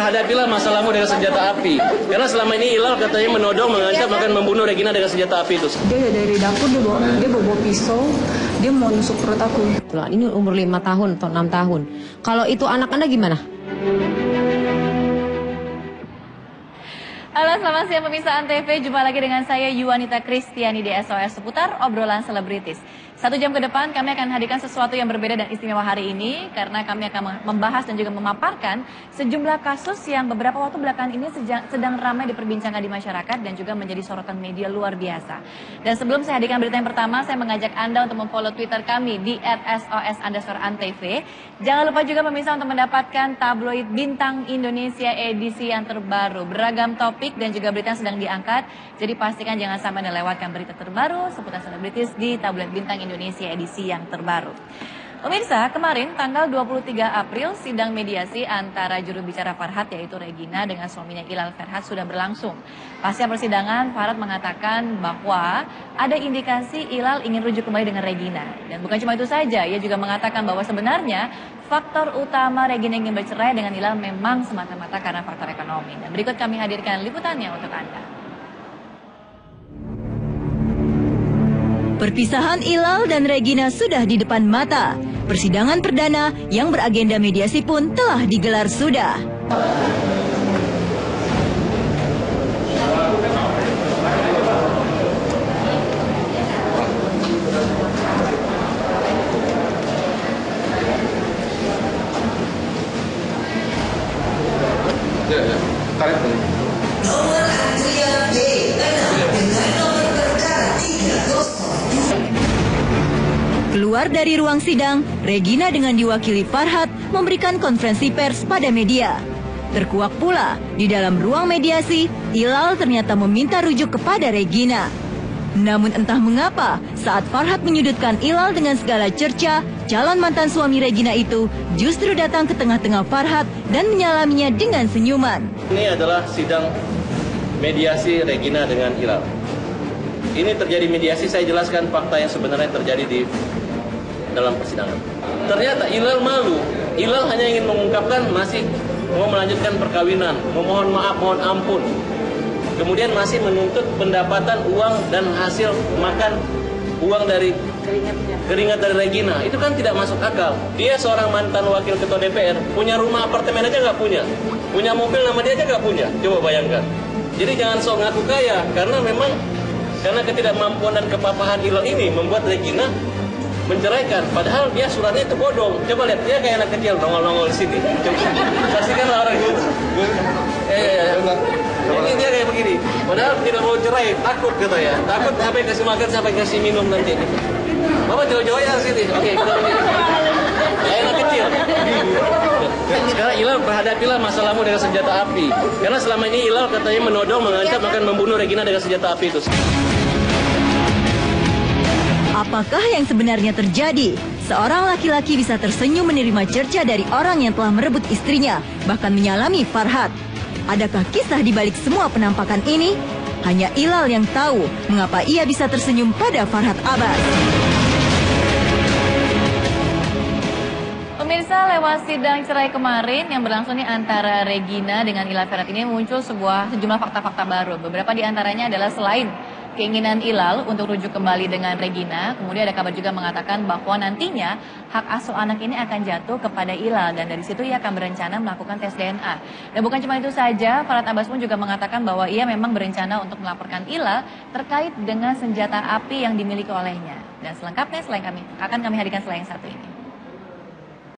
berhadapilah masalahmu dengan senjata api. Karena selama ini Ilal katanya menodong, mengancam akan membunuh Regina dengan senjata api itu. Dia dari dapur, dia bawa pisau, dia mau nusuk perut aku. Ini umur 5 tahun atau 6 tahun. Kalau itu anak Anda gimana? Halo, selamat siang pemirsa Antv. Jumpa lagi dengan saya Yuwanita Kristiani di SOS seputar obrolan selebritis. 1 jam ke depan kami akan hadirkan sesuatu yang berbeda dan istimewa hari ini karena kami akan membahas dan juga memaparkan sejumlah kasus yang beberapa waktu belakangan ini sedang ramai diperbincangkan di masyarakat dan juga menjadi sorotan media luar biasa. Dan sebelum saya hadirkan berita yang pertama, saya mengajak Anda untuk memfollow Twitter kami di @sos_antv. Jangan lupa juga pemirsa untuk mendapatkan tabloid Bintang Indonesia edisi yang terbaru. Beragam topik dan juga berita yang sedang diangkat. Jadi pastikan jangan sampai Anda lewatkan berita terbaru seputar selebritis di tabloid Bintang Indonesia edisi yang terbaru. Pemirsa, kemarin tanggal 23 April sidang mediasi antara juru bicara Farhad yaitu Regina dengan suaminya Ilal Ferhat sudah berlangsung. Pasca persidangan, Farhad mengatakan bahwa ada indikasi Ilal ingin rujuk kembali dengan Regina. Dan bukan cuma itu saja, ia juga mengatakan bahwa sebenarnya faktor utama Regina ingin bercerai dengan Ilal memang semata-mata karena faktor ekonomi. Dan berikut kami hadirkan liputannya untuk Anda. Perpisahan Ilal dan Regina sudah di depan mata. Persidangan perdana yang beragenda mediasi pun telah digelar sudah. Tarik dulu. Nomor antrian D6 dengan nomor perkara 3. Keluar dari ruang sidang, Regina dengan diwakili Farhad memberikan konferensi pers pada media. Terkuak pula, di dalam ruang mediasi, Ilal ternyata meminta rujuk kepada Regina. Namun entah mengapa, saat Farhad menyudutkan Ilal dengan segala cerca, calon mantan suami Regina itu justru datang ke tengah-tengah Farhad dan menyalaminya dengan senyuman. Ini adalah sidang mediasi Regina dengan Ilal. Ini terjadi mediasi, saya jelaskan fakta yang sebenarnya terjadi di dalam persidangan. Ternyata Ilal malu. Ilal hanya ingin mengungkapkan masih mau melanjutkan perkawinan, memohon maaf, mohon ampun. Kemudian masih menuntut pendapatan uang dan hasil makan uang dari keringat dari Regina. Itu kan tidak masuk akal. Dia seorang mantan wakil ketua DPR, punya rumah apartemen aja nggak punya. Punya mobil nama dia aja nggak punya. Coba bayangkan. Jadi jangan sok ngaku kaya, karena memang karena ketidakmampuan dan kepapahan Ilal ini membuat Regina menceraikan. Padahal dia suratnya itu bodong. Coba lihat, dia kayak anak kecil nongol-nongol di sini. Saksikanlah orang itu. Ini dia kayak begini. Padahal tidak mau cerai, takut katanya. Takut sampai kasih makan, sampai kasih minum nanti. Bapak jauh-jauh ya sini. Oke, kita begini. Kayak anak kecil. Sekarang Ilal berhadapilah masalahmu dengan senjata api. Karena selama ini Ilal katanya menodong, mengancam akan membunuh Regina dengan senjata api itu. Apakah yang sebenarnya terjadi? Seorang laki-laki bisa tersenyum menerima cerca dari orang yang telah merebut istrinya, bahkan menyalami Farhad. Adakah kisah di balik semua penampakan ini? Hanya Ilal yang tahu mengapa ia bisa tersenyum pada Farhad Abbas. Pemirsa, lewat sidang cerai kemarin yang berlangsung nih antara Regina dengan Ilal Ferhat ini muncul sejumlah fakta-fakta baru. Beberapa di antaranya adalah selain keinginan Ilal untuk rujuk kembali dengan Regina, kemudian ada kabar juga mengatakan bahwa nantinya hak asuh anak ini akan jatuh kepada Ilal dan dari situ ia akan berencana melakukan tes DNA. Dan bukan cuma itu saja, Farhad Abbas pun juga mengatakan bahwa ia memang berencana untuk melaporkan Ilal terkait dengan senjata api yang dimiliki olehnya. Dan selengkapnya akan kami hadirkan setelah yang satu ini.